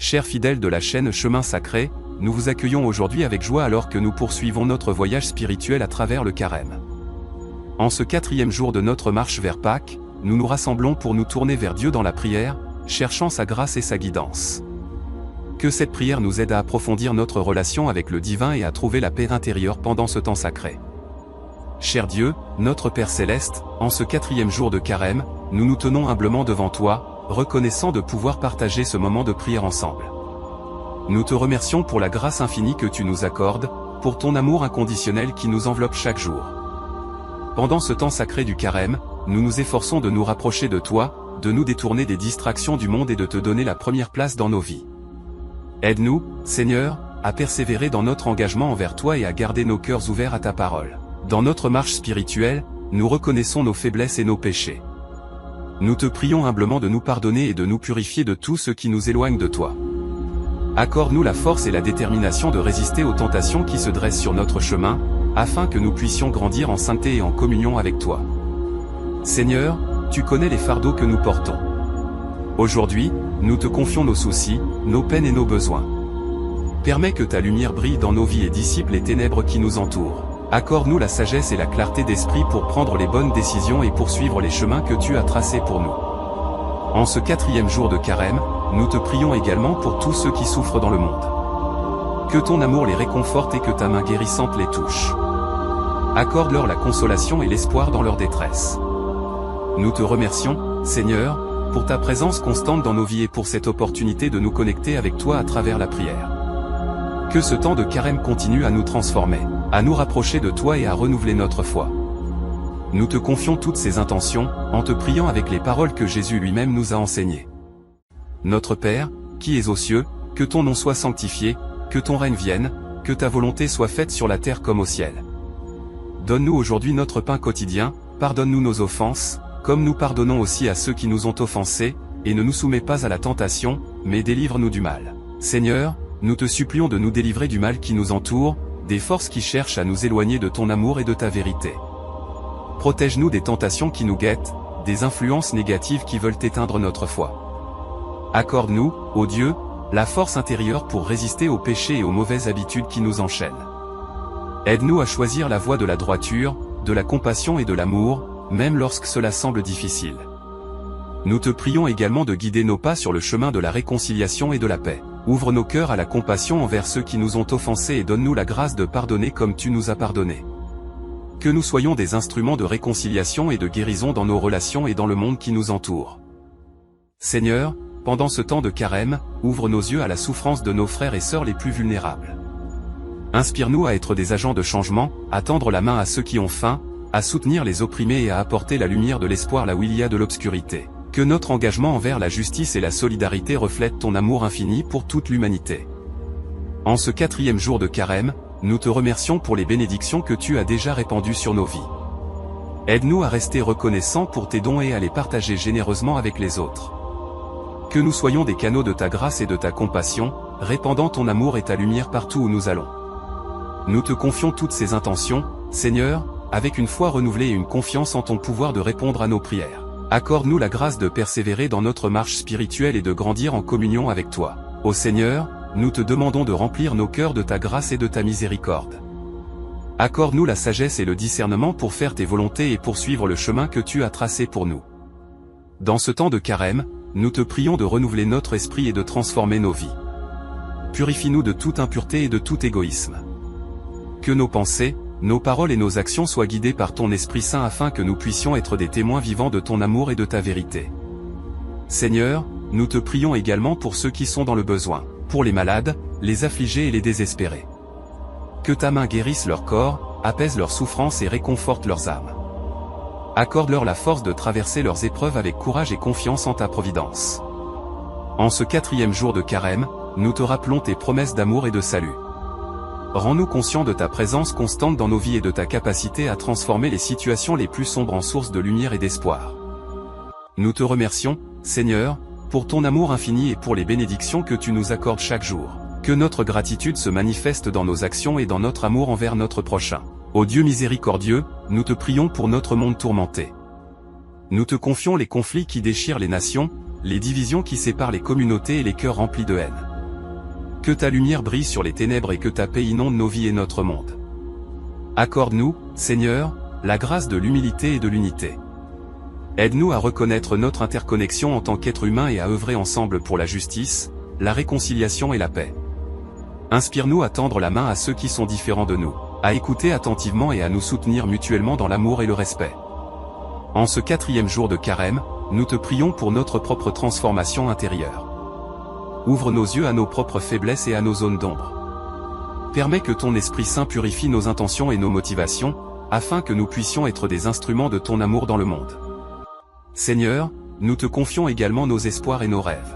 Chers fidèles de la chaîne Chemin Sacré, nous vous accueillons aujourd'hui avec joie alors que nous poursuivons notre voyage spirituel à travers le Carême. En ce 4e jour de notre marche vers Pâques, nous nous rassemblons pour nous tourner vers Dieu dans la prière, cherchant sa grâce et sa guidance. Que cette prière nous aide à approfondir notre relation avec le divin et à trouver la paix intérieure pendant ce temps sacré. Cher Dieu, notre Père Céleste, en ce 4e jour de Carême, nous nous tenons humblement devant toi, reconnaissants de pouvoir partager ce moment de prière ensemble. Nous te remercions pour la grâce infinie que tu nous accordes, pour ton amour inconditionnel qui nous enveloppe chaque jour. Pendant ce temps sacré du Carême, nous nous efforçons de nous rapprocher de toi, de nous détourner des distractions du monde et de te donner la première place dans nos vies. Aide-nous, Seigneur, à persévérer dans notre engagement envers toi et à garder nos cœurs ouverts à ta parole. Dans notre marche spirituelle, nous reconnaissons nos faiblesses et nos péchés. Nous te prions humblement de nous pardonner et de nous purifier de tout ce qui nous éloigne de toi. Accorde-nous la force et la détermination de résister aux tentations qui se dressent sur notre chemin, afin que nous puissions grandir en sainteté et en communion avec toi. Seigneur, tu connais les fardeaux que nous portons. Aujourd'hui, nous te confions nos soucis, nos peines et nos besoins. Permets que ta lumière brille dans nos vies et dissipe les ténèbres qui nous entourent. Accorde-nous la sagesse et la clarté d'esprit pour prendre les bonnes décisions et poursuivre les chemins que tu as tracés pour nous. En ce 4e jour de Carême, nous te prions également pour tous ceux qui souffrent dans le monde. Que ton amour les réconforte et que ta main guérissante les touche. Accorde-leur la consolation et l'espoir dans leur détresse. Nous te remercions, Seigneur, pour ta présence constante dans nos vies et pour cette opportunité de nous connecter avec toi à travers la prière. Que ce temps de Carême continue à nous transformer, à nous rapprocher de toi et à renouveler notre foi. Nous te confions toutes ces intentions, en te priant avec les paroles que Jésus lui-même nous a enseignées. Notre Père, qui es aux cieux, que ton nom soit sanctifié, que ton règne vienne, que ta volonté soit faite sur la terre comme au ciel. Donne-nous aujourd'hui notre pain quotidien, pardonne-nous nos offenses, comme nous pardonnons aussi à ceux qui nous ont offensés, et ne nous soumets pas à la tentation, mais délivre-nous du mal. Seigneur, nous te supplions de nous délivrer du mal qui nous entoure, des forces qui cherchent à nous éloigner de ton amour et de ta vérité. Protège-nous des tentations qui nous guettent, des influences négatives qui veulent éteindre notre foi. Accorde-nous, ô Dieu, la force intérieure pour résister aux péchés et aux mauvaises habitudes qui nous enchaînent. Aide-nous à choisir la voie de la droiture, de la compassion et de l'amour, même lorsque cela semble difficile. Nous te prions également de guider nos pas sur le chemin de la réconciliation et de la paix. Ouvre nos cœurs à la compassion envers ceux qui nous ont offensés et donne-nous la grâce de pardonner comme tu nous as pardonné. Que nous soyons des instruments de réconciliation et de guérison dans nos relations et dans le monde qui nous entoure. Seigneur, pendant ce temps de Carême, ouvre nos yeux à la souffrance de nos frères et sœurs les plus vulnérables. Inspire-nous à être des agents de changement, à tendre la main à ceux qui ont faim, à soutenir les opprimés et à apporter la lumière de l'espoir là où il y a de l'obscurité. Que notre engagement envers la justice et la solidarité reflète ton amour infini pour toute l'humanité. En ce 4e jour de Carême, nous te remercions pour les bénédictions que tu as déjà répandues sur nos vies. Aide-nous à rester reconnaissants pour tes dons et à les partager généreusement avec les autres. Que nous soyons des canaux de ta grâce et de ta compassion, répandant ton amour et ta lumière partout où nous allons. Nous te confions toutes ces intentions, Seigneur, avec une foi renouvelée et une confiance en ton pouvoir de répondre à nos prières. Accorde-nous la grâce de persévérer dans notre marche spirituelle et de grandir en communion avec toi. Ô Seigneur, nous te demandons de remplir nos cœurs de ta grâce et de ta miséricorde. Accorde-nous la sagesse et le discernement pour faire tes volontés et poursuivre le chemin que tu as tracé pour nous. Dans ce temps de Carême, nous te prions de renouveler notre esprit et de transformer nos vies. Purifie-nous de toute impureté et de tout égoïsme. Que nos pensées, nos paroles et nos actions soient guidées par ton Esprit Saint afin que nous puissions être des témoins vivants de ton amour et de ta vérité. Seigneur, nous te prions également pour ceux qui sont dans le besoin, pour les malades, les affligés et les désespérés. Que ta main guérisse leur corps, apaise leurs souffrances et réconforte leurs âmes. Accorde-leur la force de traverser leurs épreuves avec courage et confiance en ta providence. En ce 4e jour de Carême, nous te rappelons tes promesses d'amour et de salut. Rends-nous conscients de ta présence constante dans nos vies et de ta capacité à transformer les situations les plus sombres en source de lumière et d'espoir. Nous te remercions, Seigneur, pour ton amour infini et pour les bénédictions que tu nous accordes chaque jour. Que notre gratitude se manifeste dans nos actions et dans notre amour envers notre prochain. Ô Dieu miséricordieux, nous te prions pour notre monde tourmenté. Nous te confions les conflits qui déchirent les nations, les divisions qui séparent les communautés et les cœurs remplis de haine. Que ta lumière brille sur les ténèbres et que ta paix inonde nos vies et notre monde. Accorde-nous, Seigneur, la grâce de l'humilité et de l'unité. Aide-nous à reconnaître notre interconnexion en tant qu'être humain et à œuvrer ensemble pour la justice, la réconciliation et la paix. Inspire-nous à tendre la main à ceux qui sont différents de nous, à écouter attentivement et à nous soutenir mutuellement dans l'amour et le respect. En ce 4e jour de Carême, nous te prions pour notre propre transformation intérieure. Ouvre nos yeux à nos propres faiblesses et à nos zones d'ombre. Permets que ton Esprit Saint purifie nos intentions et nos motivations, afin que nous puissions être des instruments de ton amour dans le monde. Seigneur, nous te confions également nos espoirs et nos rêves.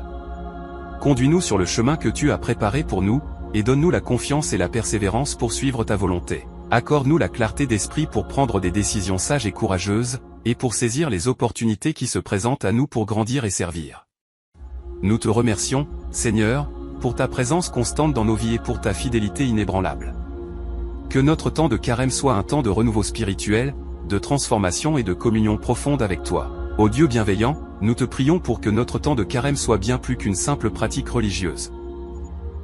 Conduis-nous sur le chemin que tu as préparé pour nous, et donne-nous la confiance et la persévérance pour suivre ta volonté. Accorde-nous la clarté d'esprit pour prendre des décisions sages et courageuses, et pour saisir les opportunités qui se présentent à nous pour grandir et servir. Nous te remercions, Seigneur, pour ta présence constante dans nos vies et pour ta fidélité inébranlable. Que notre temps de Carême soit un temps de renouveau spirituel, de transformation et de communion profonde avec toi. Ô Dieu bienveillant, nous te prions pour que notre temps de Carême soit bien plus qu'une simple pratique religieuse.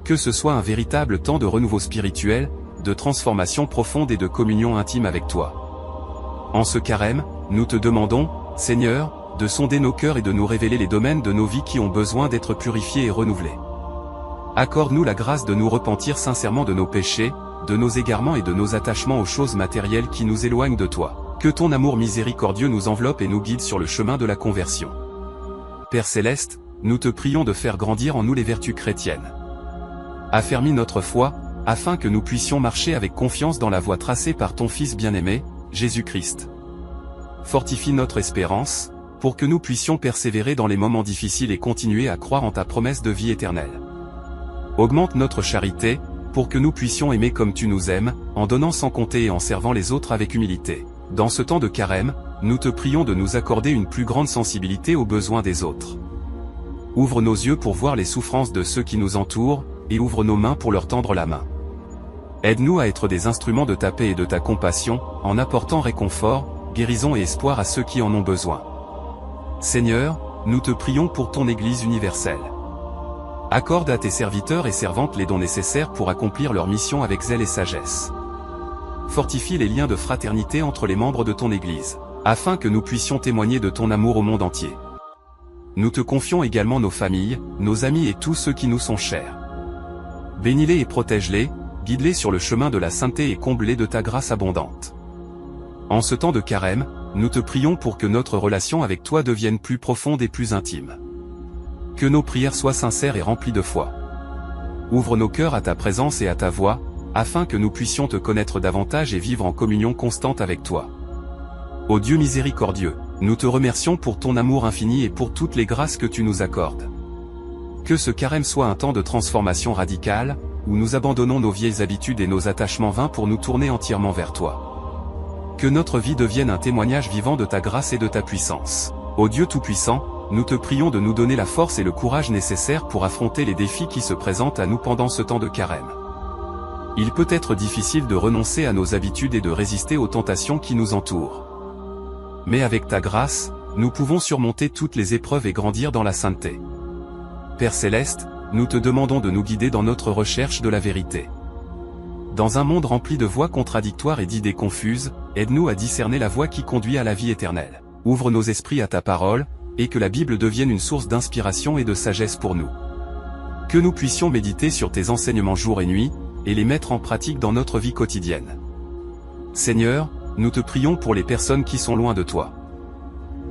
Que ce soit un véritable temps de renouveau spirituel, de transformation profonde et de communion intime avec toi. En ce Carême, nous te demandons, Seigneur, de sonder nos cœurs et de nous révéler les domaines de nos vies qui ont besoin d'être purifiés et renouvelés. Accorde-nous la grâce de nous repentir sincèrement de nos péchés, de nos égarements et de nos attachements aux choses matérielles qui nous éloignent de toi. Que ton amour miséricordieux nous enveloppe et nous guide sur le chemin de la conversion. Père Céleste, nous te prions de faire grandir en nous les vertus chrétiennes. Affermis notre foi, afin que nous puissions marcher avec confiance dans la voie tracée par ton Fils bien-aimé, Jésus-Christ. Fortifie notre espérance, pour que nous puissions persévérer dans les moments difficiles et continuer à croire en ta promesse de vie éternelle. Augmente notre charité, pour que nous puissions aimer comme tu nous aimes, en donnant sans compter et en servant les autres avec humilité. Dans ce temps de Carême, nous te prions de nous accorder une plus grande sensibilité aux besoins des autres. Ouvre nos yeux pour voir les souffrances de ceux qui nous entourent, et ouvre nos mains pour leur tendre la main. Aide-nous à être des instruments de ta paix et de ta compassion, en apportant réconfort, guérison et espoir à ceux qui en ont besoin. Seigneur, nous te prions pour ton Église universelle. Accorde à tes serviteurs et servantes les dons nécessaires pour accomplir leur mission avec zèle et sagesse. Fortifie les liens de fraternité entre les membres de ton Église, afin que nous puissions témoigner de ton amour au monde entier. Nous te confions également nos familles, nos amis et tous ceux qui nous sont chers. Bénis-les et protège-les, guide-les sur le chemin de la sainteté et comble-les de ta grâce abondante. En ce temps de Carême, nous te prions pour que notre relation avec toi devienne plus profonde et plus intime. Que nos prières soient sincères et remplies de foi. Ouvre nos cœurs à ta présence et à ta voix, afin que nous puissions te connaître davantage et vivre en communion constante avec toi. Ô Dieu miséricordieux, nous te remercions pour ton amour infini et pour toutes les grâces que tu nous accordes. Que ce Carême soit un temps de transformation radicale, où nous abandonnons nos vieilles habitudes et nos attachements vains pour nous tourner entièrement vers toi. Que notre vie devienne un témoignage vivant de ta grâce et de ta puissance. Ô Dieu Tout-Puissant, nous te prions de nous donner la force et le courage nécessaires pour affronter les défis qui se présentent à nous pendant ce temps de Carême. Il peut être difficile de renoncer à nos habitudes et de résister aux tentations qui nous entourent. Mais avec ta grâce, nous pouvons surmonter toutes les épreuves et grandir dans la sainteté. Père Céleste, nous te demandons de nous guider dans notre recherche de la vérité. Dans un monde rempli de voix contradictoires et d'idées confuses, aide-nous à discerner la voie qui conduit à la vie éternelle. Ouvre nos esprits à ta parole, et que la Bible devienne une source d'inspiration et de sagesse pour nous. Que nous puissions méditer sur tes enseignements jour et nuit, et les mettre en pratique dans notre vie quotidienne. Seigneur, nous te prions pour les personnes qui sont loin de toi.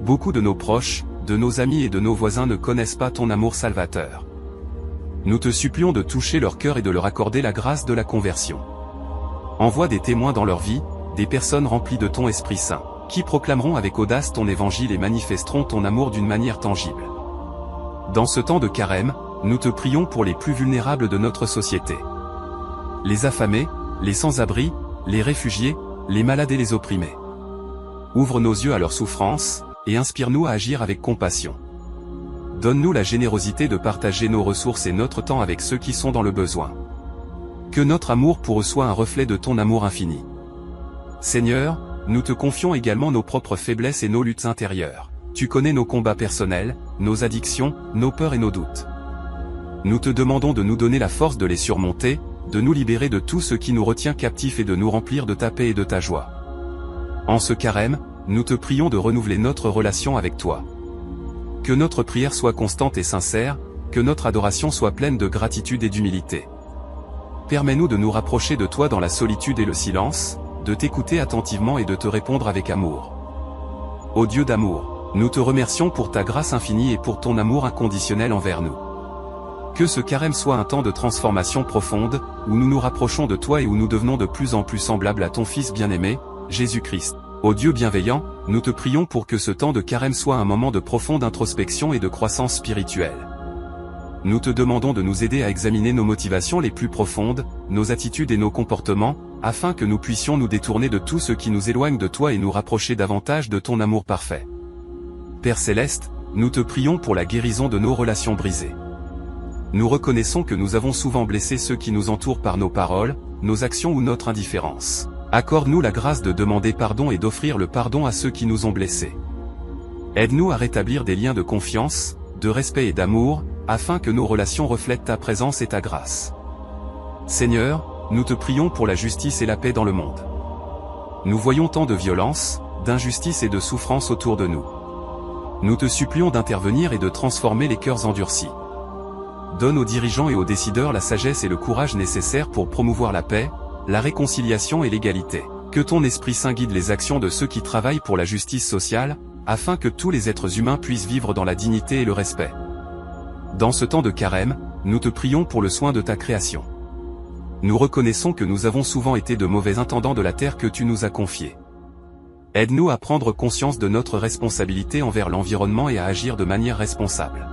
Beaucoup de nos proches, de nos amis et de nos voisins ne connaissent pas ton amour salvateur. Nous te supplions de toucher leur cœur et de leur accorder la grâce de la conversion. Envoie des témoins dans leur vie, des personnes remplies de ton Esprit Saint, qui proclameront avec audace ton évangile et manifesteront ton amour d'une manière tangible. Dans ce temps de Carême, nous te prions pour les plus vulnérables de notre société. Les affamés, les sans-abri, les réfugiés, les malades et les opprimés. Ouvre nos yeux à leurs souffrances, et inspire-nous à agir avec compassion. Donne-nous la générosité de partager nos ressources et notre temps avec ceux qui sont dans le besoin. Que notre amour pour eux soit un reflet de ton amour infini. Seigneur, nous te confions également nos propres faiblesses et nos luttes intérieures. Tu connais nos combats personnels, nos addictions, nos peurs et nos doutes. nous te demandons de nous donner la force de les surmonter, de nous libérer de tout ce qui nous retient captifs et de nous remplir de ta paix et de ta joie. En ce carême, nous te prions de renouveler notre relation avec toi. Que notre prière soit constante et sincère, que notre adoration soit pleine de gratitude et d'humilité. Permets-nous de nous rapprocher de toi dans la solitude et le silence, de t'écouter attentivement et de te répondre avec amour. Ô Dieu d'amour, nous te remercions pour ta grâce infinie et pour ton amour inconditionnel envers nous. Que ce carême soit un temps de transformation profonde, où nous nous rapprochons de toi et où nous devenons de plus en plus semblables à ton Fils bien-aimé, Jésus-Christ. Ô Dieu bienveillant, nous te prions pour que ce temps de carême soit un moment de profonde introspection et de croissance spirituelle. Nous te demandons de nous aider à examiner nos motivations les plus profondes, nos attitudes et nos comportements, afin que nous puissions nous détourner de tout ce qui nous éloigne de toi et nous rapprocher davantage de ton amour parfait. Père Céleste, nous te prions pour la guérison de nos relations brisées. Nous reconnaissons que nous avons souvent blessé ceux qui nous entourent par nos paroles, nos actions ou notre indifférence. Accorde-nous la grâce de demander pardon et d'offrir le pardon à ceux qui nous ont blessés. Aide-nous à rétablir des liens de confiance, de respect et d'amour, afin que nos relations reflètent ta présence et ta grâce. Seigneur, nous te prions pour la justice et la paix dans le monde. Nous voyons tant de violence, d'injustice et de souffrance autour de nous. Nous te supplions d'intervenir et de transformer les cœurs endurcis. Donne aux dirigeants et aux décideurs la sagesse et le courage nécessaires pour promouvoir la paix, la réconciliation et l'égalité. Que ton Esprit Saint guide les actions de ceux qui travaillent pour la justice sociale, afin que tous les êtres humains puissent vivre dans la dignité et le respect. Dans ce temps de carême, nous te prions pour le soin de ta création. Nous reconnaissons que nous avons souvent été de mauvais intendants de la terre que tu nous as confiée. Aide-nous à prendre conscience de notre responsabilité envers l'environnement et à agir de manière responsable.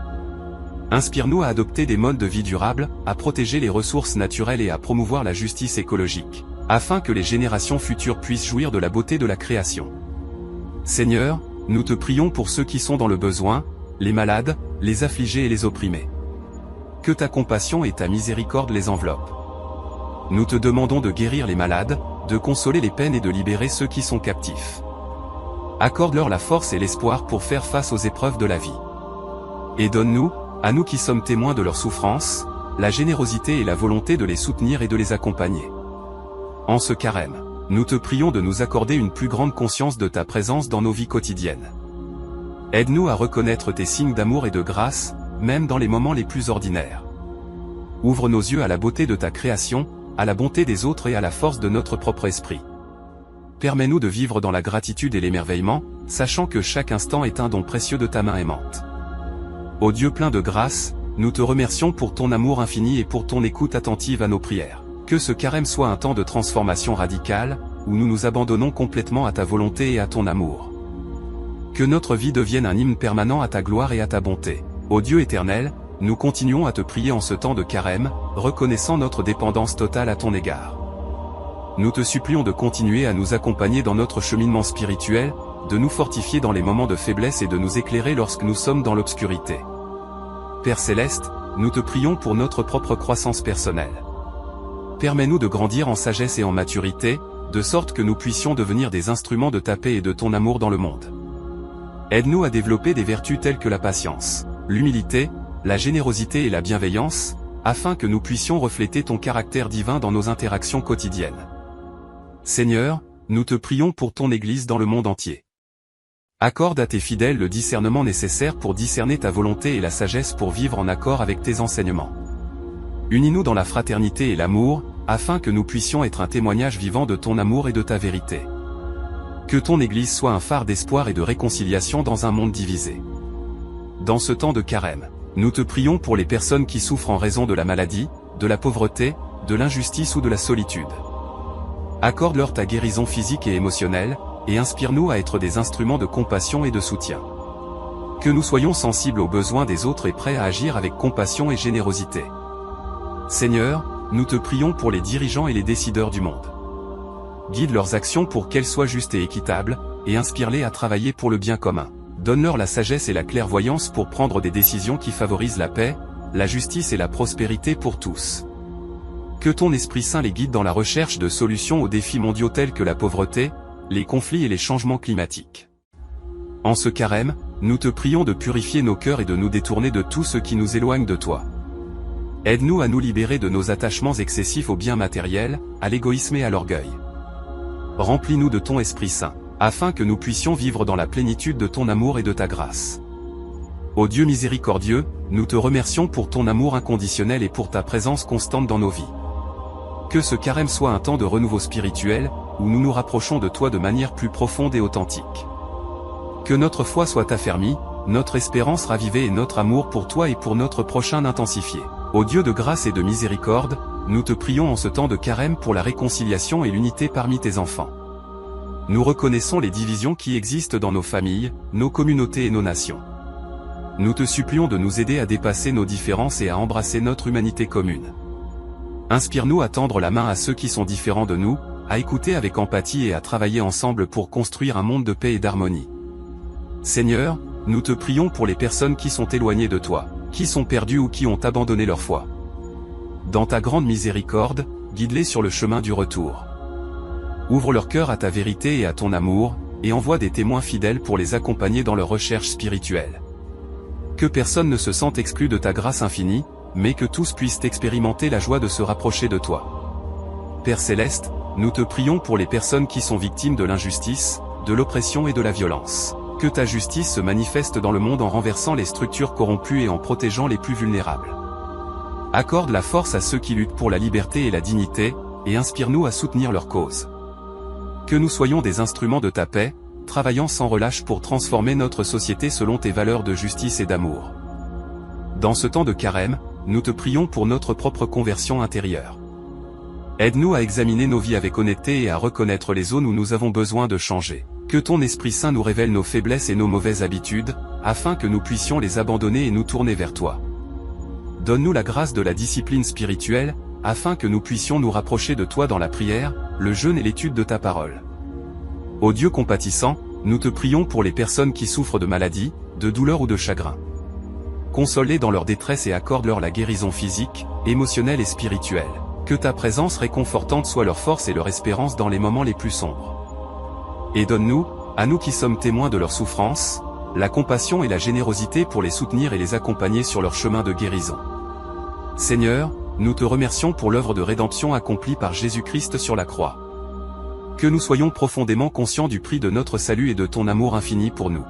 Inspire-nous à adopter des modes de vie durables, à protéger les ressources naturelles et à promouvoir la justice écologique, afin que les générations futures puissent jouir de la beauté de la création. Seigneur, nous te prions pour ceux qui sont dans le besoin, les malades, les affligés et les opprimés. Que ta compassion et ta miséricorde les enveloppent. Nous te demandons de guérir les malades, de consoler les peines et de libérer ceux qui sont captifs. Accorde-leur la force et l'espoir pour faire face aux épreuves de la vie. Et donne-nous, à nous qui sommes témoins de leur souffrance, la générosité et la volonté de les soutenir et de les accompagner. En ce carême, nous te prions de nous accorder une plus grande conscience de ta présence dans nos vies quotidiennes. Aide-nous à reconnaître tes signes d'amour et de grâce, même dans les moments les plus ordinaires. Ouvre nos yeux à la beauté de ta création, à la bonté des autres et à la force de notre propre esprit. Permets-nous de vivre dans la gratitude et l'émerveillement, sachant que chaque instant est un don précieux de ta main aimante. Ô Dieu plein de grâce, nous te remercions pour ton amour infini et pour ton écoute attentive à nos prières. Que ce carême soit un temps de transformation radicale, où nous nous abandonnons complètement à ta volonté et à ton amour. Que notre vie devienne un hymne permanent à ta gloire et à ta bonté. Ô Dieu éternel, nous continuons à te prier en ce temps de carême, reconnaissant notre dépendance totale à ton égard. Nous te supplions de continuer à nous accompagner dans notre cheminement spirituel, de nous fortifier dans les moments de faiblesse et de nous éclairer lorsque nous sommes dans l'obscurité. Père Céleste, nous te prions pour notre propre croissance personnelle. Permets-nous de grandir en sagesse et en maturité, de sorte que nous puissions devenir des instruments de ta paix et de ton amour dans le monde. Aide-nous à développer des vertus telles que la patience, l'humilité, la générosité et la bienveillance, afin que nous puissions refléter ton caractère divin dans nos interactions quotidiennes. Seigneur, nous te prions pour ton Église dans le monde entier. Accorde à tes fidèles le discernement nécessaire pour discerner ta volonté et la sagesse pour vivre en accord avec tes enseignements. Unis-nous dans la fraternité et l'amour, afin que nous puissions être un témoignage vivant de ton amour et de ta vérité. Que ton Église soit un phare d'espoir et de réconciliation dans un monde divisé. Dans ce temps de carême, nous te prions pour les personnes qui souffrent en raison de la maladie, de la pauvreté, de l'injustice ou de la solitude. Accorde-leur ta guérison physique et émotionnelle, et inspire-nous à être des instruments de compassion et de soutien. Que nous soyons sensibles aux besoins des autres et prêts à agir avec compassion et générosité. Seigneur, nous te prions pour les dirigeants et les décideurs du monde. Guide leurs actions pour qu'elles soient justes et équitables, et inspire-les à travailler pour le bien commun. Donne-leur la sagesse et la clairvoyance pour prendre des décisions qui favorisent la paix, la justice et la prospérité pour tous. Que ton Esprit Saint les guide dans la recherche de solutions aux défis mondiaux tels que la pauvreté, les conflits et les changements climatiques. En ce carême, nous te prions de purifier nos cœurs et de nous détourner de tout ce qui nous éloigne de toi. Aide-nous à nous libérer de nos attachements excessifs aux biens matériels, à l'égoïsme et à l'orgueil. Remplis-nous de ton Esprit Saint, afin que nous puissions vivre dans la plénitude de ton amour et de ta grâce. Ô Dieu miséricordieux, nous te remercions pour ton amour inconditionnel et pour ta présence constante dans nos vies. Que ce carême soit un temps de renouveau spirituel, où nous nous rapprochons de toi de manière plus profonde et authentique. Que notre foi soit affermie, notre espérance ravivée et notre amour pour toi et pour notre prochain intensifié. Ô Dieu de grâce et de miséricorde, nous te prions en ce temps de carême pour la réconciliation et l'unité parmi tes enfants. Nous reconnaissons les divisions qui existent dans nos familles, nos communautés et nos nations. Nous te supplions de nous aider à dépasser nos différences et à embrasser notre humanité commune. Inspire-nous à tendre la main à ceux qui sont différents de nous, à écouter avec empathie et à travailler ensemble pour construire un monde de paix et d'harmonie. Seigneur, nous te prions pour les personnes qui sont éloignées de toi, qui sont perdues ou qui ont abandonné leur foi. Dans ta grande miséricorde, guide-les sur le chemin du retour. Ouvre leur cœur à ta vérité et à ton amour, et envoie des témoins fidèles pour les accompagner dans leur recherche spirituelle. Que personne ne se sente exclu de ta grâce infinie, mais que tous puissent expérimenter la joie de se rapprocher de toi. Père Céleste, nous te prions pour les personnes qui sont victimes de l'injustice, de l'oppression et de la violence. Que ta justice se manifeste dans le monde en renversant les structures corrompues et en protégeant les plus vulnérables. Accorde la force à ceux qui luttent pour la liberté et la dignité, et inspire-nous à soutenir leur cause. Que nous soyons des instruments de ta paix, travaillant sans relâche pour transformer notre société selon tes valeurs de justice et d'amour. Dans ce temps de carême, nous te prions pour notre propre conversion intérieure. Aide-nous à examiner nos vies avec honnêteté et à reconnaître les zones où nous avons besoin de changer. Que ton Esprit Saint nous révèle nos faiblesses et nos mauvaises habitudes, afin que nous puissions les abandonner et nous tourner vers toi. Donne-nous la grâce de la discipline spirituelle, afin que nous puissions nous rapprocher de toi dans la prière, le jeûne et l'étude de ta parole. Ô Dieu compatissant, nous te prions pour les personnes qui souffrent de maladies, de douleurs ou de chagrin. Console-les dans leur détresse et accorde-leur la guérison physique, émotionnelle et spirituelle. Que ta présence réconfortante soit leur force et leur espérance dans les moments les plus sombres. Et donne-nous, à nous qui sommes témoins de leur souffrance, la compassion et la générosité pour les soutenir et les accompagner sur leur chemin de guérison. Seigneur, nous te remercions pour l'œuvre de rédemption accomplie par Jésus-Christ sur la croix. Que nous soyons profondément conscients du prix de notre salut et de ton amour infini pour nous.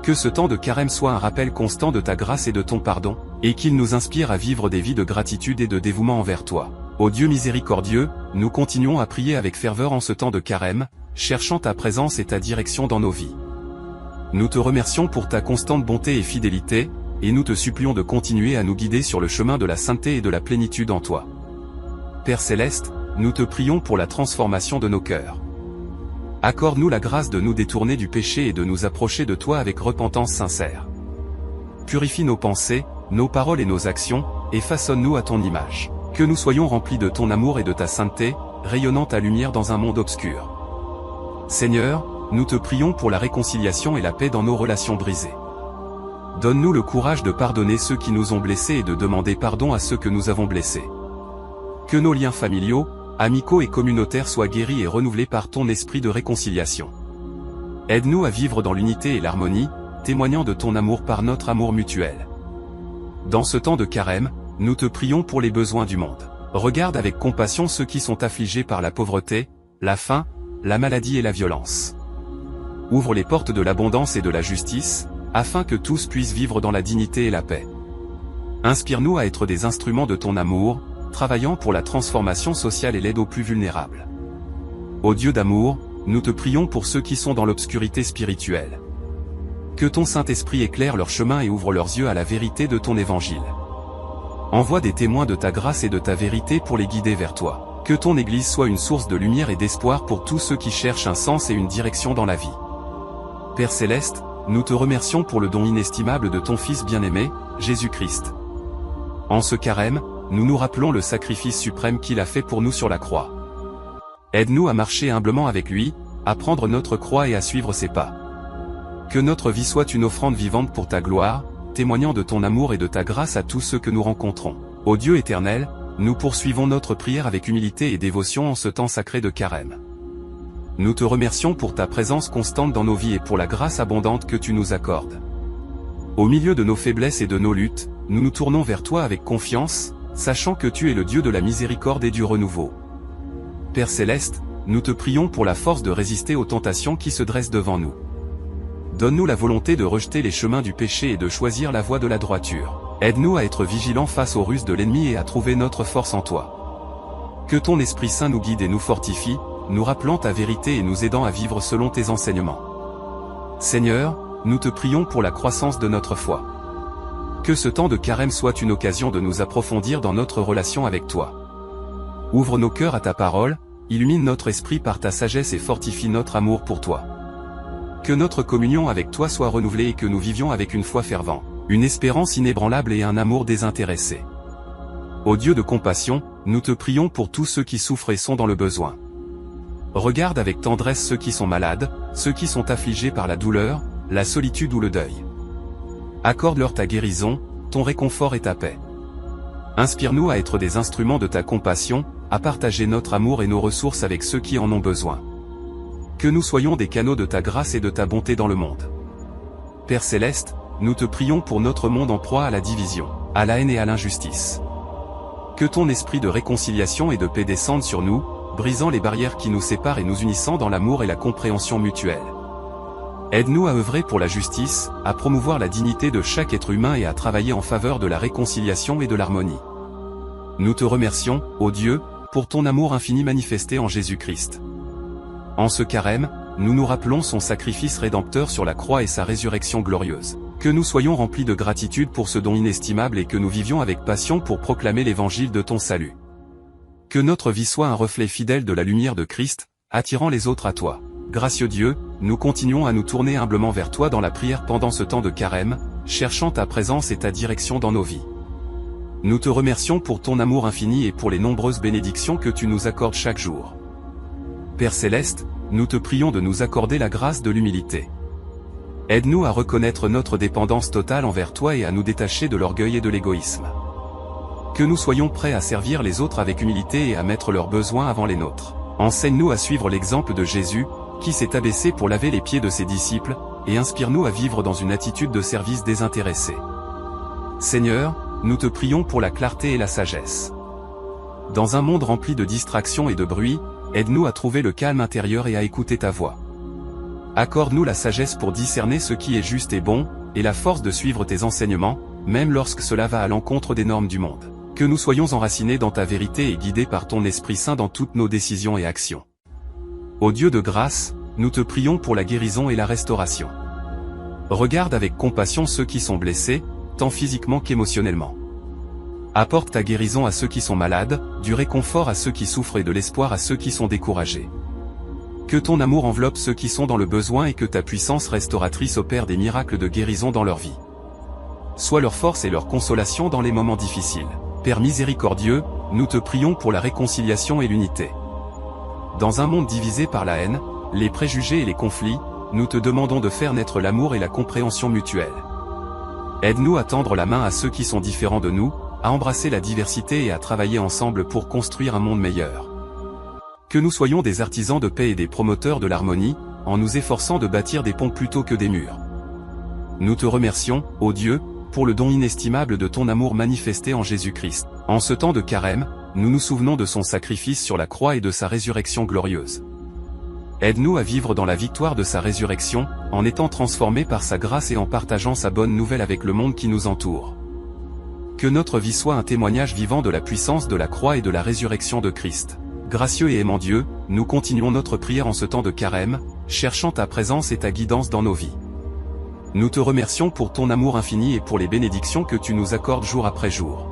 Que ce temps de carême soit un rappel constant de ta grâce et de ton pardon, et qu'il nous inspire à vivre des vies de gratitude et de dévouement envers toi. Ô Dieu miséricordieux, nous continuons à prier avec ferveur en ce temps de carême, cherchant ta présence et ta direction dans nos vies. Nous te remercions pour ta constante bonté et fidélité, et nous te supplions de continuer à nous guider sur le chemin de la sainteté et de la plénitude en toi. Père Céleste, nous te prions pour la transformation de nos cœurs. Accorde-nous la grâce de nous détourner du péché et de nous approcher de toi avec repentance sincère. Purifie nos pensées, nos paroles et nos actions, et façonne-nous à ton image. Que nous soyons remplis de ton amour et de ta sainteté, rayonnant ta lumière dans un monde obscur. Seigneur, nous te prions pour la réconciliation et la paix dans nos relations brisées. Donne-nous le courage de pardonner ceux qui nous ont blessés et de demander pardon à ceux que nous avons blessés. Que nos liens familiaux, amicaux et communautaires soient guéris et renouvelés par ton esprit de réconciliation. Aide-nous à vivre dans l'unité et l'harmonie, témoignant de ton amour par notre amour mutuel. Dans ce temps de carême, nous te prions pour les besoins du monde. Regarde avec compassion ceux qui sont affligés par la pauvreté, la faim, la maladie et la violence. Ouvre les portes de l'abondance et de la justice, afin que tous puissent vivre dans la dignité et la paix. Inspire-nous à être des instruments de ton amour, travaillant pour la transformation sociale et l'aide aux plus vulnérables. Ô Dieu d'amour, nous te prions pour ceux qui sont dans l'obscurité spirituelle. Que ton Saint-Esprit éclaire leur chemin et ouvre leurs yeux à la vérité de ton évangile. Envoie des témoins de ta grâce et de ta vérité pour les guider vers toi. Que ton Église soit une source de lumière et d'espoir pour tous ceux qui cherchent un sens et une direction dans la vie. Père Céleste, nous te remercions pour le don inestimable de ton Fils bien-aimé, Jésus-Christ. En ce carême, nous nous rappelons le sacrifice suprême qu'il a fait pour nous sur la croix. Aide-nous à marcher humblement avec lui, à prendre notre croix et à suivre ses pas. Que notre vie soit une offrande vivante pour ta gloire, témoignant de ton amour et de ta grâce à tous ceux que nous rencontrons. Ô Dieu éternel, nous poursuivons notre prière avec humilité et dévotion en ce temps sacré de carême. Nous te remercions pour ta présence constante dans nos vies et pour la grâce abondante que tu nous accordes. Au milieu de nos faiblesses et de nos luttes, nous nous tournons vers toi avec confiance, sachant que tu es le Dieu de la miséricorde et du renouveau. Père céleste, nous te prions pour la force de résister aux tentations qui se dressent devant nous. Donne-nous la volonté de rejeter les chemins du péché et de choisir la voie de la droiture. Aide-nous à être vigilants face aux ruses de l'ennemi et à trouver notre force en toi. Que ton Esprit Saint nous guide et nous fortifie, nous rappelant ta vérité et nous aidant à vivre selon tes enseignements. Seigneur, nous te prions pour la croissance de notre foi. Que ce temps de carême soit une occasion de nous approfondir dans notre relation avec toi. Ouvre nos cœurs à ta parole, illumine notre esprit par ta sagesse et fortifie notre amour pour toi. Que notre communion avec toi soit renouvelée et que nous vivions avec une foi fervente, une espérance inébranlable et un amour désintéressé. Ô Dieu de compassion, nous te prions pour tous ceux qui souffrent et sont dans le besoin. Regarde avec tendresse ceux qui sont malades, ceux qui sont affligés par la douleur, la solitude ou le deuil. Accorde-leur ta guérison, ton réconfort et ta paix. Inspire-nous à être des instruments de ta compassion, à partager notre amour et nos ressources avec ceux qui en ont besoin. Que nous soyons des canaux de ta grâce et de ta bonté dans le monde. Père céleste, nous te prions pour notre monde en proie à la division, à la haine et à l'injustice. Que ton esprit de réconciliation et de paix descende sur nous, brisant les barrières qui nous séparent et nous unissant dans l'amour et la compréhension mutuelle. Aide-nous à œuvrer pour la justice, à promouvoir la dignité de chaque être humain et à travailler en faveur de la réconciliation et de l'harmonie. Nous te remercions, ô Dieu, pour ton amour infini manifesté en Jésus-Christ. En ce carême, nous nous rappelons son sacrifice rédempteur sur la croix et sa résurrection glorieuse. Que nous soyons remplis de gratitude pour ce don inestimable et que nous vivions avec passion pour proclamer l'évangile de ton salut. Que notre vie soit un reflet fidèle de la lumière de Christ, attirant les autres à toi. Gracieux Dieu, nous continuons à nous tourner humblement vers toi dans la prière pendant ce temps de carême, cherchant ta présence et ta direction dans nos vies. Nous te remercions pour ton amour infini et pour les nombreuses bénédictions que tu nous accordes chaque jour. Père céleste, nous te prions de nous accorder la grâce de l'humilité. Aide-nous à reconnaître notre dépendance totale envers toi et à nous détacher de l'orgueil et de l'égoïsme. Que nous soyons prêts à servir les autres avec humilité et à mettre leurs besoins avant les nôtres. Enseigne-nous à suivre l'exemple de Jésus, qui s'est abaissé pour laver les pieds de ses disciples, et inspire-nous à vivre dans une attitude de service désintéressé. Seigneur, nous te prions pour la clarté et la sagesse. Dans un monde rempli de distractions et de bruit, aide-nous à trouver le calme intérieur et à écouter ta voix. Accorde-nous la sagesse pour discerner ce qui est juste et bon, et la force de suivre tes enseignements, même lorsque cela va à l'encontre des normes du monde. Que nous soyons enracinés dans ta vérité et guidés par ton Esprit Saint dans toutes nos décisions et actions. Ô Dieu de grâce, nous te prions pour la guérison et la restauration. Regarde avec compassion ceux qui sont blessés, tant physiquement qu'émotionnellement. Apporte ta guérison à ceux qui sont malades, du réconfort à ceux qui souffrent et de l'espoir à ceux qui sont découragés. Que ton amour enveloppe ceux qui sont dans le besoin et que ta puissance restauratrice opère des miracles de guérison dans leur vie. Sois leur force et leur consolation dans les moments difficiles. Père miséricordieux, nous te prions pour la réconciliation et l'unité. Dans un monde divisé par la haine, les préjugés et les conflits, nous te demandons de faire naître l'amour et la compréhension mutuelle. Aide-nous à tendre la main à ceux qui sont différents de nous, à embrasser la diversité et à travailler ensemble pour construire un monde meilleur. Que nous soyons des artisans de paix et des promoteurs de l'harmonie, en nous efforçant de bâtir des ponts plutôt que des murs. Nous te remercions, ô Dieu, pour le don inestimable de ton amour manifesté en Jésus-Christ. En ce temps de carême, nous nous souvenons de son sacrifice sur la croix et de sa résurrection glorieuse. Aide-nous à vivre dans la victoire de sa résurrection, en étant transformés par sa grâce et en partageant sa bonne nouvelle avec le monde qui nous entoure. Que notre vie soit un témoignage vivant de la puissance de la croix et de la résurrection de Christ. Gracieux et aimant Dieu, nous continuons notre prière en ce temps de carême, cherchant ta présence et ta guidance dans nos vies. Nous te remercions pour ton amour infini et pour les bénédictions que tu nous accordes jour après jour.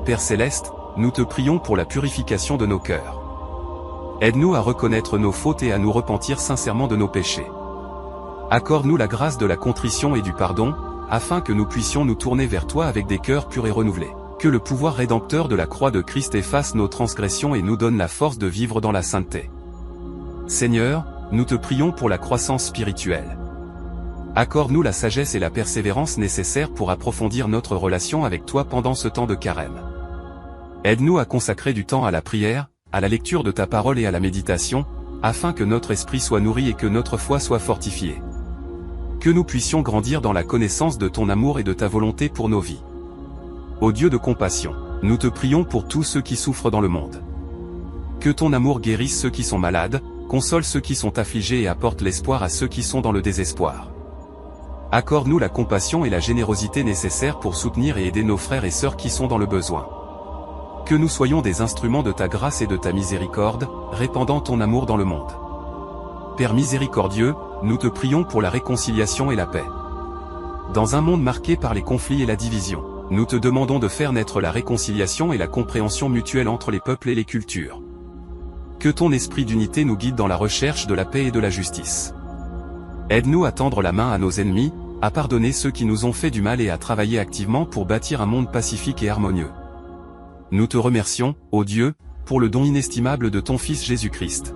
Père céleste, nous te prions pour la purification de nos cœurs. Aide-nous à reconnaître nos fautes et à nous repentir sincèrement de nos péchés. Accorde-nous la grâce de la contrition et du pardon, afin que nous puissions nous tourner vers toi avec des cœurs purs et renouvelés. Que le pouvoir rédempteur de la croix de Christ efface nos transgressions et nous donne la force de vivre dans la sainteté. Seigneur, nous te prions pour la croissance spirituelle. Accorde-nous la sagesse et la persévérance nécessaires pour approfondir notre relation avec toi pendant ce temps de carême. Aide-nous à consacrer du temps à la prière, à la lecture de ta parole et à la méditation, afin que notre esprit soit nourri et que notre foi soit fortifiée. Que nous puissions grandir dans la connaissance de ton amour et de ta volonté pour nos vies. Ô Dieu de compassion, nous te prions pour tous ceux qui souffrent dans le monde. Que ton amour guérisse ceux qui sont malades, console ceux qui sont affligés et apporte l'espoir à ceux qui sont dans le désespoir. Accorde-nous la compassion et la générosité nécessaires pour soutenir et aider nos frères et sœurs qui sont dans le besoin. Que nous soyons des instruments de ta grâce et de ta miséricorde, répandant ton amour dans le monde. Père miséricordieux, nous te prions pour la réconciliation et la paix. Dans un monde marqué par les conflits et la division, nous te demandons de faire naître la réconciliation et la compréhension mutuelle entre les peuples et les cultures. Que ton esprit d'unité nous guide dans la recherche de la paix et de la justice. Aide-nous à tendre la main à nos ennemis, à pardonner ceux qui nous ont fait du mal et à travailler activement pour bâtir un monde pacifique et harmonieux. Nous te remercions, ô Dieu, pour le don inestimable de ton Fils Jésus-Christ.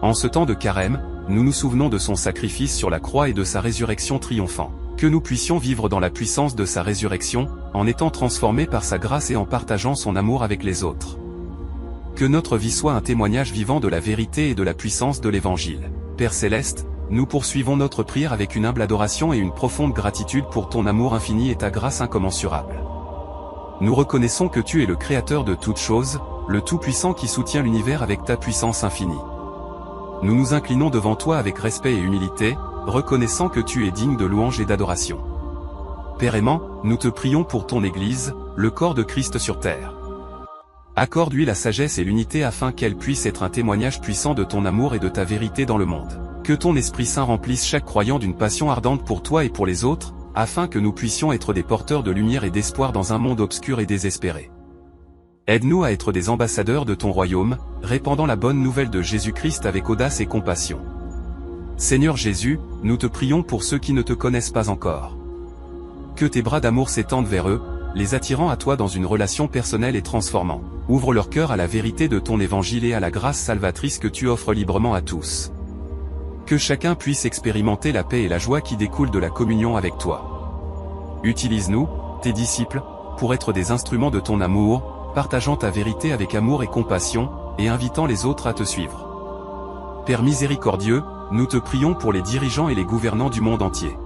En ce temps de carême, nous nous souvenons de son sacrifice sur la croix et de sa résurrection triomphante. Que nous puissions vivre dans la puissance de sa résurrection, en étant transformés par sa grâce et en partageant son amour avec les autres. Que notre vie soit un témoignage vivant de la vérité et de la puissance de l'Évangile. Père Céleste, nous poursuivons notre prière avec une humble adoration et une profonde gratitude pour ton amour infini et ta grâce incommensurable. Nous reconnaissons que tu es le Créateur de toutes choses, le Tout-Puissant qui soutient l'univers avec ta puissance infinie. Nous nous inclinons devant toi avec respect et humilité, reconnaissant que tu es digne de louange et d'adoration. Père aimant, nous te prions pour ton Église, le corps de Christ sur terre. Accorde-lui la sagesse et l'unité afin qu'elle puisse être un témoignage puissant de ton amour et de ta vérité dans le monde. Que ton Esprit Saint remplisse chaque croyant d'une passion ardente pour toi et pour les autres, afin que nous puissions être des porteurs de lumière et d'espoir dans un monde obscur et désespéré. Aide-nous à être des ambassadeurs de ton royaume, répandant la bonne nouvelle de Jésus-Christ avec audace et compassion. Seigneur Jésus, nous te prions pour ceux qui ne te connaissent pas encore. Que tes bras d'amour s'étendent vers eux, les attirant à toi dans une relation personnelle et transformant. Ouvre leur cœur à la vérité de ton évangile et à la grâce salvatrice que tu offres librement à tous. Que chacun puisse expérimenter la paix et la joie qui découlent de la communion avec toi. Utilise-nous, tes disciples, pour être des instruments de ton amour, partageant ta vérité avec amour et compassion, et invitant les autres à te suivre. Père miséricordieux, nous te prions pour les dirigeants et les gouvernants du monde entier.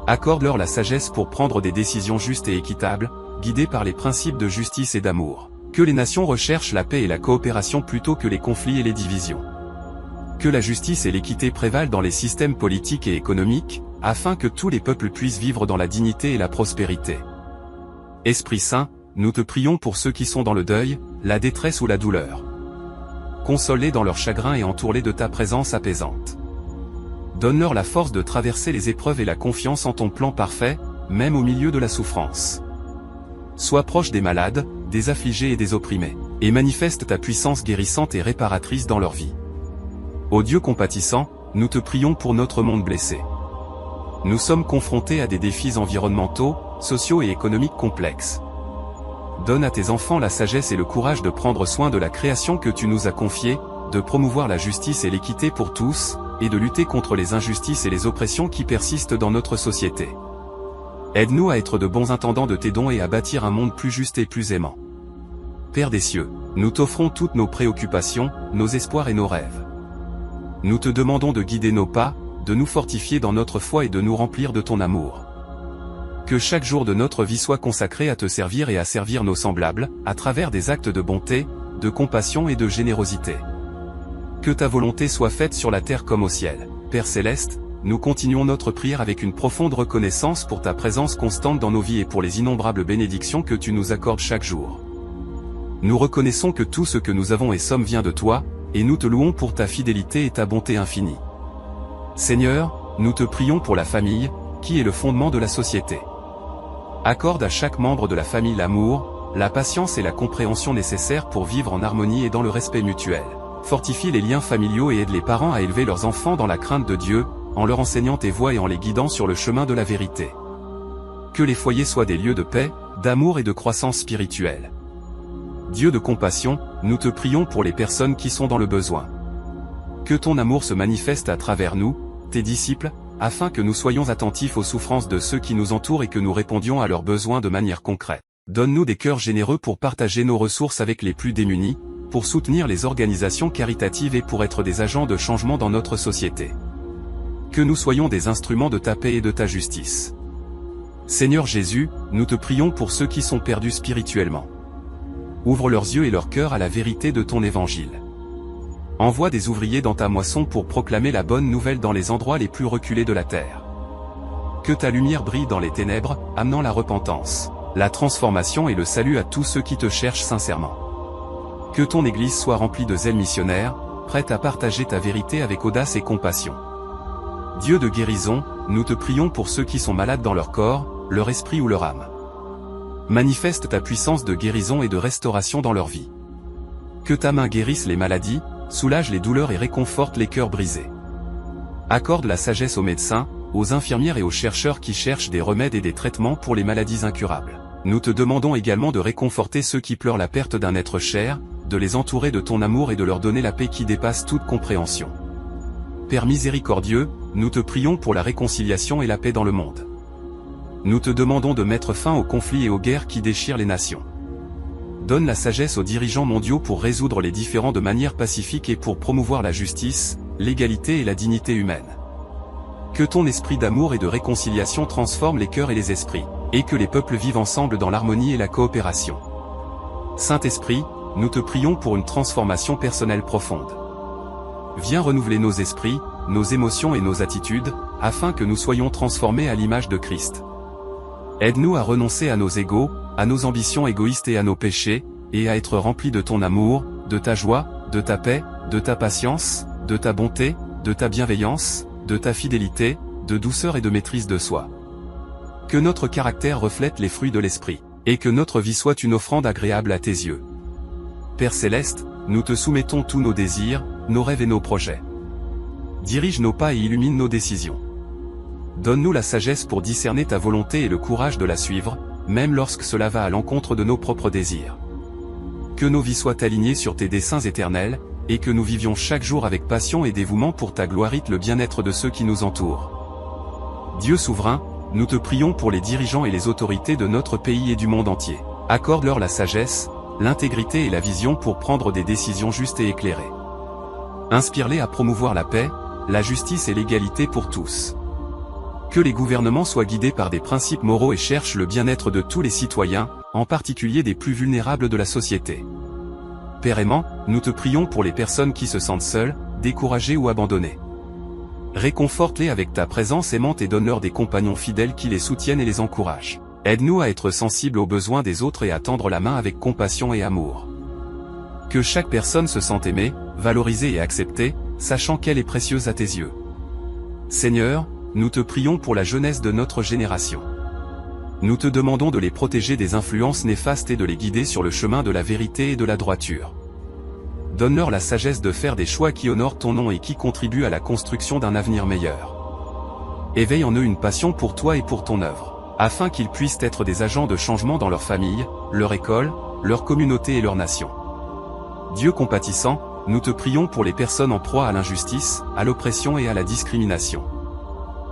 Accorde-leur la sagesse pour prendre des décisions justes et équitables, guidées par les principes de justice et d'amour. Que les nations recherchent la paix et la coopération plutôt que les conflits et les divisions. Que la justice et l'équité prévalent dans les systèmes politiques et économiques, afin que tous les peuples puissent vivre dans la dignité et la prospérité. Esprit Saint, nous te prions pour ceux qui sont dans le deuil, la détresse ou la douleur. Console-les dans leur chagrin et entoure-les de ta présence apaisante. Donne-leur la force de traverser les épreuves et la confiance en ton plan parfait, même au milieu de la souffrance. Sois proche des malades, des affligés et des opprimés, et manifeste ta puissance guérissante et réparatrice dans leur vie. Ô Dieu compatissant, nous te prions pour notre monde blessé. Nous sommes confrontés à des défis environnementaux, sociaux et économiques complexes. Donne à tes enfants la sagesse et le courage de prendre soin de la création que tu nous as confiée, de promouvoir la justice et l'équité pour tous, et de lutter contre les injustices et les oppressions qui persistent dans notre société. Aide-nous à être de bons intendants de tes dons et à bâtir un monde plus juste et plus aimant. Père des cieux, nous t'offrons toutes nos préoccupations, nos espoirs et nos rêves. Nous te demandons de guider nos pas, de nous fortifier dans notre foi et de nous remplir de ton amour. Que chaque jour de notre vie soit consacré à te servir et à servir nos semblables, à travers des actes de bonté, de compassion et de générosité. Que ta volonté soit faite sur la terre comme au ciel. Père Céleste, nous continuons notre prière avec une profonde reconnaissance pour ta présence constante dans nos vies et pour les innombrables bénédictions que tu nous accordes chaque jour. Nous reconnaissons que tout ce que nous avons et sommes vient de toi, et nous te louons pour ta fidélité et ta bonté infinie. Seigneur, nous te prions pour la famille, qui est le fondement de la société. Accorde à chaque membre de la famille l'amour, la patience et la compréhension nécessaires pour vivre en harmonie et dans le respect mutuel. Fortifie les liens familiaux et aide les parents à élever leurs enfants dans la crainte de Dieu, en leur enseignant tes voies et en les guidant sur le chemin de la vérité. Que les foyers soient des lieux de paix, d'amour et de croissance spirituelle. Dieu de compassion, nous te prions pour les personnes qui sont dans le besoin. Que ton amour se manifeste à travers nous, tes disciples, afin que nous soyons attentifs aux souffrances de ceux qui nous entourent et que nous répondions à leurs besoins de manière concrète. Donne-nous des cœurs généreux pour partager nos ressources avec les plus démunis, pour soutenir les organisations caritatives et pour être des agents de changement dans notre société. Que nous soyons des instruments de ta paix et de ta justice. Seigneur Jésus, nous te prions pour ceux qui sont perdus spirituellement. Ouvre leurs yeux et leur cœur à la vérité de ton évangile. Envoie des ouvriers dans ta moisson pour proclamer la bonne nouvelle dans les endroits les plus reculés de la terre. Que ta lumière brille dans les ténèbres, amenant la repentance, la transformation et le salut à tous ceux qui te cherchent sincèrement. Que ton Église soit remplie de zèle missionnaire, prête à partager ta vérité avec audace et compassion. Dieu de guérison, nous te prions pour ceux qui sont malades dans leur corps, leur esprit ou leur âme. Manifeste ta puissance de guérison et de restauration dans leur vie. Que ta main guérisse les maladies, soulage les douleurs et réconforte les cœurs brisés. Accorde la sagesse aux médecins, aux infirmières et aux chercheurs qui cherchent des remèdes et des traitements pour les maladies incurables. Nous te demandons également de réconforter ceux qui pleurent la perte d'un être cher, de les entourer de ton amour et de leur donner la paix qui dépasse toute compréhension. Père miséricordieux, nous te prions pour la réconciliation et la paix dans le monde. Nous te demandons de mettre fin aux conflits et aux guerres qui déchirent les nations. Donne la sagesse aux dirigeants mondiaux pour résoudre les différends de manière pacifique et pour promouvoir la justice, l'égalité et la dignité humaine. Que ton esprit d'amour et de réconciliation transforme les cœurs et les esprits, et que les peuples vivent ensemble dans l'harmonie et la coopération. Saint-Esprit, nous te prions pour une transformation personnelle profonde. Viens renouveler nos esprits, nos émotions et nos attitudes, afin que nous soyons transformés à l'image de Christ. Aide-nous à renoncer à nos égos, à nos ambitions égoïstes et à nos péchés, et à être remplis de ton amour, de ta joie, de ta paix, de ta patience, de ta bonté, de ta bienveillance, de ta fidélité, de douceur et de maîtrise de soi. Que notre caractère reflète les fruits de l'esprit, et que notre vie soit une offrande agréable à tes yeux. Père Céleste, nous te soumettons tous nos désirs, nos rêves et nos projets. Dirige nos pas et illumine nos décisions. Donne-nous la sagesse pour discerner ta volonté et le courage de la suivre, même lorsque cela va à l'encontre de nos propres désirs. Que nos vies soient alignées sur tes desseins éternels, et que nous vivions chaque jour avec passion et dévouement pour ta gloire et le bien-être de ceux qui nous entourent. Dieu souverain, nous te prions pour les dirigeants et les autorités de notre pays et du monde entier. Accorde-leur la sagesse, l'intégrité et la vision pour prendre des décisions justes et éclairées. Inspire-les à promouvoir la paix, la justice et l'égalité pour tous. Que les gouvernements soient guidés par des principes moraux et cherchent le bien-être de tous les citoyens, en particulier des plus vulnérables de la société. Père aimant, nous te prions pour les personnes qui se sentent seules, découragées ou abandonnées. Réconforte-les avec ta présence aimante et donne-leur des compagnons fidèles qui les soutiennent et les encouragent. Aide-nous à être sensibles aux besoins des autres et à tendre la main avec compassion et amour. Que chaque personne se sente aimée, valorisée et acceptée, sachant qu'elle est précieuse à tes yeux. Seigneur, nous te prions pour la jeunesse de notre génération. Nous te demandons de les protéger des influences néfastes et de les guider sur le chemin de la vérité et de la droiture. Donne-leur la sagesse de faire des choix qui honorent ton nom et qui contribuent à la construction d'un avenir meilleur. Éveille en eux une passion pour toi et pour ton œuvre, afin qu'ils puissent être des agents de changement dans leur famille, leur école, leur communauté et leur nation. Dieu compatissant, nous te prions pour les personnes en proie à l'injustice, à l'oppression et à la discrimination.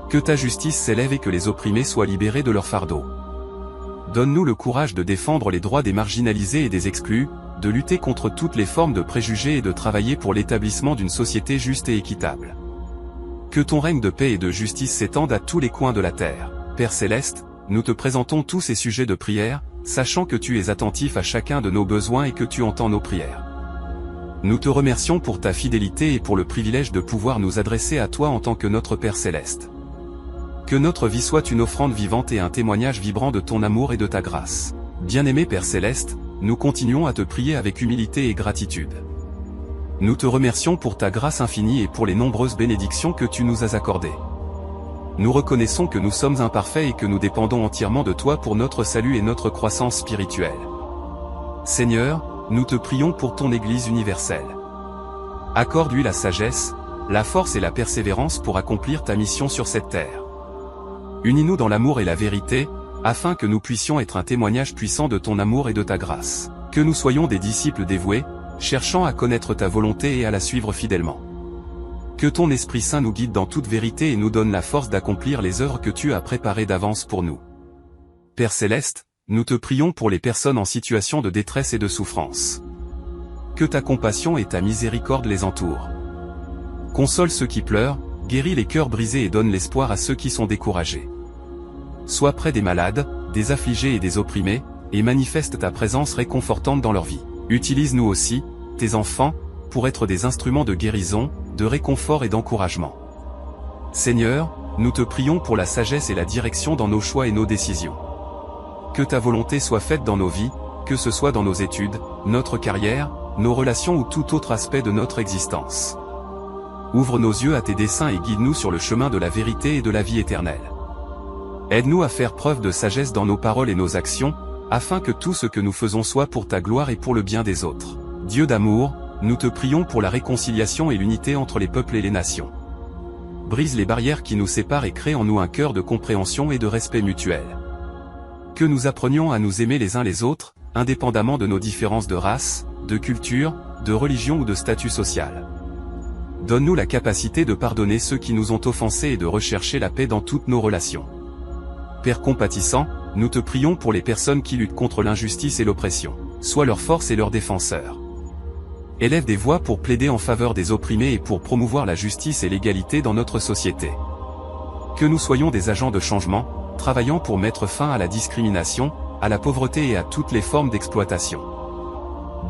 Que ta justice s'élève et que les opprimés soient libérés de leur fardeau. Donne-nous le courage de défendre les droits des marginalisés et des exclus, de lutter contre toutes les formes de préjugés et de travailler pour l'établissement d'une société juste et équitable. Que ton règne de paix et de justice s'étende à tous les coins de la terre. Père Céleste, nous te présentons tous ces sujets de prière, sachant que tu es attentif à chacun de nos besoins et que tu entends nos prières. Nous te remercions pour ta fidélité et pour le privilège de pouvoir nous adresser à toi en tant que notre Père Céleste. Que notre vie soit une offrande vivante et un témoignage vibrant de ton amour et de ta grâce. Bien-aimé Père Céleste, nous continuons à te prier avec humilité et gratitude. Nous te remercions pour ta grâce infinie et pour les nombreuses bénédictions que tu nous as accordées. Nous reconnaissons que nous sommes imparfaits et que nous dépendons entièrement de toi pour notre salut et notre croissance spirituelle. Seigneur, nous te prions pour ton Église universelle. Accorde-lui la sagesse, la force et la persévérance pour accomplir ta mission sur cette terre. Unis-nous dans l'amour et la vérité, afin que nous puissions être un témoignage puissant de ton amour et de ta grâce. Que nous soyons des disciples dévoués, cherchant à connaître ta volonté et à la suivre fidèlement. Que ton Esprit Saint nous guide dans toute vérité et nous donne la force d'accomplir les œuvres que tu as préparées d'avance pour nous. Père Céleste, nous te prions pour les personnes en situation de détresse et de souffrance. Que ta compassion et ta miséricorde les entourent. Console ceux qui pleurent, guéris les cœurs brisés et donne l'espoir à ceux qui sont découragés. sois près des malades, des affligés et des opprimés, et manifeste ta présence réconfortante dans leur vie. Utilise-nous aussi, tes enfants, pour être des instruments de guérison, de réconfort et d'encouragement. Seigneur, nous te prions pour la sagesse et la direction dans nos choix et nos décisions. Que ta volonté soit faite dans nos vies, que ce soit dans nos études, notre carrière, nos relations ou tout autre aspect de notre existence. Ouvre nos yeux à tes desseins et guide-nous sur le chemin de la vérité et de la vie éternelle. Aide-nous à faire preuve de sagesse dans nos paroles et nos actions, afin que tout ce que nous faisons soit pour ta gloire et pour le bien des autres. Dieu d'amour, nous te prions pour la réconciliation et l'unité entre les peuples et les nations. Brise les barrières qui nous séparent et crée en nous un cœur de compréhension et de respect mutuel. Que nous apprenions à nous aimer les uns les autres, indépendamment de nos différences de race, de culture, de religion ou de statut social. Donne-nous la capacité de pardonner ceux qui nous ont offensés et de rechercher la paix dans toutes nos relations. Père compatissant, nous te prions pour les personnes qui luttent contre l'injustice et l'oppression. Sois leur force et leur défenseur. Élève des voix pour plaider en faveur des opprimés et pour promouvoir la justice et l'égalité dans notre société. Que nous soyons des agents de changement, travaillant pour mettre fin à la discrimination, à la pauvreté et à toutes les formes d'exploitation.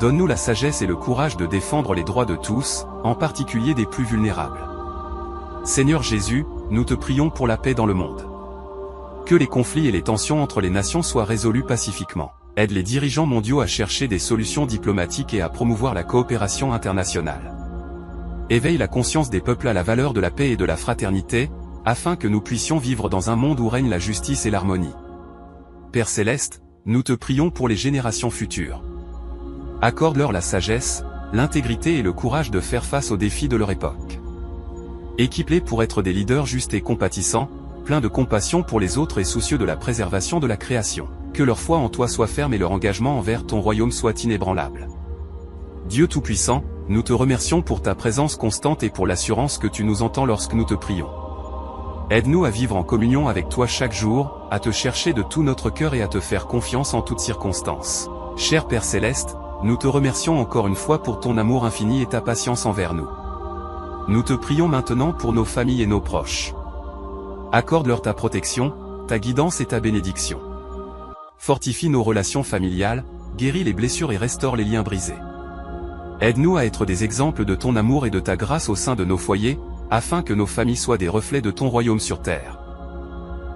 Donne-nous la sagesse et le courage de défendre les droits de tous, en particulier des plus vulnérables. Seigneur Jésus, nous te prions pour la paix dans le monde. Que les conflits et les tensions entre les nations soient résolus pacifiquement. Aide les dirigeants mondiaux à chercher des solutions diplomatiques et à promouvoir la coopération internationale. Éveille la conscience des peuples à la valeur de la paix et de la fraternité, afin que nous puissions vivre dans un monde où règne la justice et l'harmonie. Père Céleste, nous te prions pour les générations futures. Accorde-leur la sagesse, l'intégrité et le courage de faire face aux défis de leur époque. Équipe-les pour être des leaders justes et compatissants, pleins de compassion pour les autres et soucieux de la préservation de la création. Que leur foi en toi soit ferme et leur engagement envers ton royaume soit inébranlable. Dieu Tout-Puissant, nous te remercions pour ta présence constante et pour l'assurance que tu nous entends lorsque nous te prions. Aide-nous à vivre en communion avec toi chaque jour, à te chercher de tout notre cœur et à te faire confiance en toutes circonstances. Cher Père Céleste, nous te remercions encore une fois pour ton amour infini et ta patience envers nous. Nous te prions maintenant pour nos familles et nos proches. Accorde-leur ta protection, ta guidance et ta bénédiction. Fortifie nos relations familiales, guéris les blessures et restaure les liens brisés. Aide-nous à être des exemples de ton amour et de ta grâce au sein de nos foyers, afin que nos familles soient des reflets de ton royaume sur terre.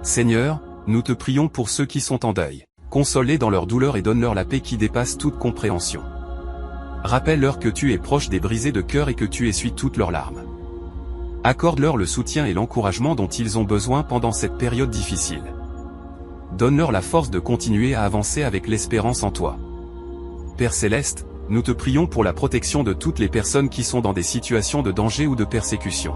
Seigneur, nous te prions pour ceux qui sont en deuil. Console-les dans leur douleur et donne-leur la paix qui dépasse toute compréhension. Rappelle-leur que tu es proche des brisés de cœur et que tu essuies toutes leurs larmes. Accorde-leur le soutien et l'encouragement dont ils ont besoin pendant cette période difficile. Donne-leur la force de continuer à avancer avec l'espérance en toi. Père Céleste, nous te prions pour la protection de toutes les personnes qui sont dans des situations de danger ou de persécution.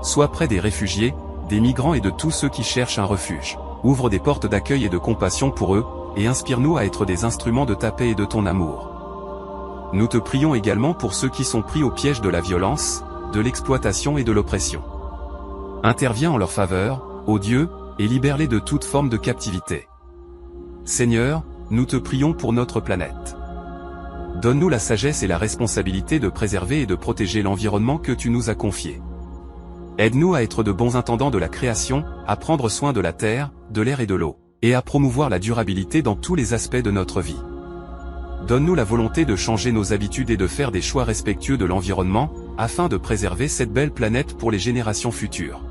Sois près des réfugiés, des migrants et de tous ceux qui cherchent un refuge. Ouvre des portes d'accueil et de compassion pour eux, et inspire-nous à être des instruments de ta paix et de ton amour. Nous te prions également pour ceux qui sont pris au piège de la violence, de l'exploitation et de l'oppression. Interviens en leur faveur, ô Dieu, et libère-les de toute forme de captivité. Seigneur, nous te prions pour notre planète. Donne-nous la sagesse et la responsabilité de préserver et de protéger l'environnement que tu nous as confié. Aide-nous à être de bons intendants de la création, à prendre soin de la terre, de l'air et de l'eau, et à promouvoir la durabilité dans tous les aspects de notre vie. Donne-nous la volonté de changer nos habitudes et de faire des choix respectueux de l'environnement, afin de préserver cette belle planète pour les générations futures.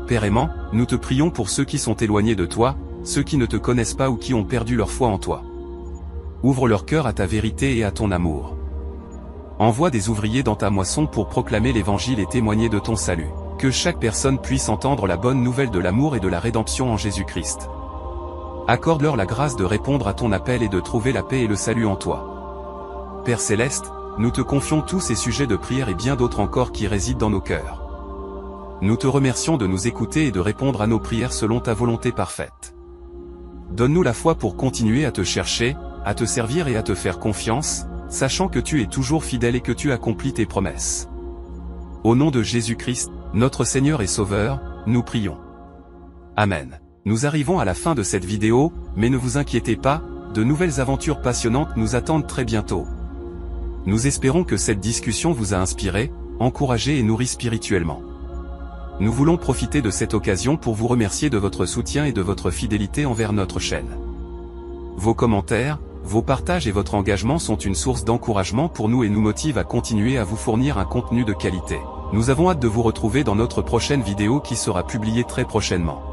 Père aimant, nous te prions pour ceux qui sont éloignés de toi, ceux qui ne te connaissent pas ou qui ont perdu leur foi en toi. Ouvre leur cœur à ta vérité et à ton amour. Envoie des ouvriers dans ta moisson pour proclamer l'évangile et témoigner de ton salut. Que chaque personne puisse entendre la bonne nouvelle de l'amour et de la rédemption en Jésus-Christ. Accorde-leur la grâce de répondre à ton appel et de trouver la paix et le salut en toi. Père Céleste, nous te confions tous ces sujets de prière et bien d'autres encore qui résident dans nos cœurs. Nous te remercions de nous écouter et de répondre à nos prières selon ta volonté parfaite. Donne-nous la foi pour continuer à te chercher, à te servir et à te faire confiance, sachant que tu es toujours fidèle et que tu accomplis tes promesses. Au nom de Jésus-Christ, notre Seigneur et Sauveur, nous prions. Amen. Nous arrivons à la fin de cette vidéo, mais ne vous inquiétez pas, de nouvelles aventures passionnantes nous attendent très bientôt. Nous espérons que cette discussion vous a inspiré, encouragé et nourri spirituellement. Nous voulons profiter de cette occasion pour vous remercier de votre soutien et de votre fidélité envers notre chaîne. Vos commentaires, vos partages et votre engagement sont une source d'encouragement pour nous et nous motivent à continuer à vous fournir un contenu de qualité. Nous avons hâte de vous retrouver dans notre prochaine vidéo qui sera publiée très prochainement.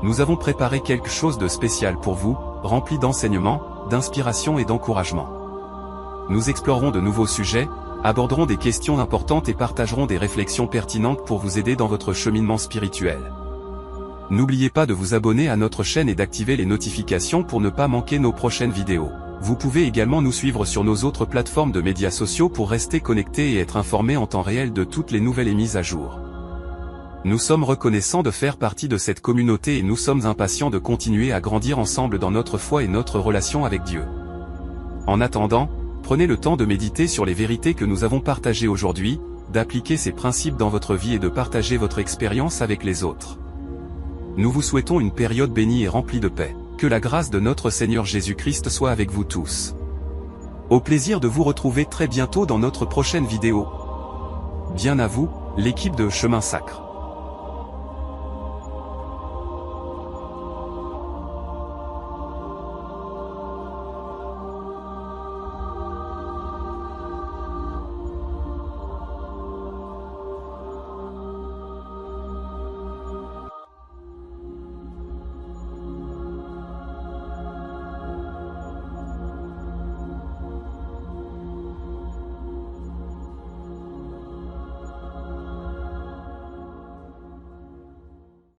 Nous avons préparé quelque chose de spécial pour vous, rempli d'enseignements, d'inspiration et d'encouragement. Nous explorerons de nouveaux sujets, aborderons des questions importantes et partagerons des réflexions pertinentes pour vous aider dans votre cheminement spirituel. N'oubliez pas de vous abonner à notre chaîne et d'activer les notifications pour ne pas manquer nos prochaines vidéos. Vous pouvez également nous suivre sur nos autres plateformes de médias sociaux pour rester connectés et être informés en temps réel de toutes les nouvelles mises à jour. Nous sommes reconnaissants de faire partie de cette communauté et nous sommes impatients de continuer à grandir ensemble dans notre foi et notre relation avec Dieu. En attendant, prenez le temps de méditer sur les vérités que nous avons partagées aujourd'hui, d'appliquer ces principes dans votre vie et de partager votre expérience avec les autres. Nous vous souhaitons une période bénie et remplie de paix. Que la grâce de notre Seigneur Jésus-Christ soit avec vous tous. Au plaisir de vous retrouver très bientôt dans notre prochaine vidéo. Bien à vous, l'équipe de Chemin Sacre.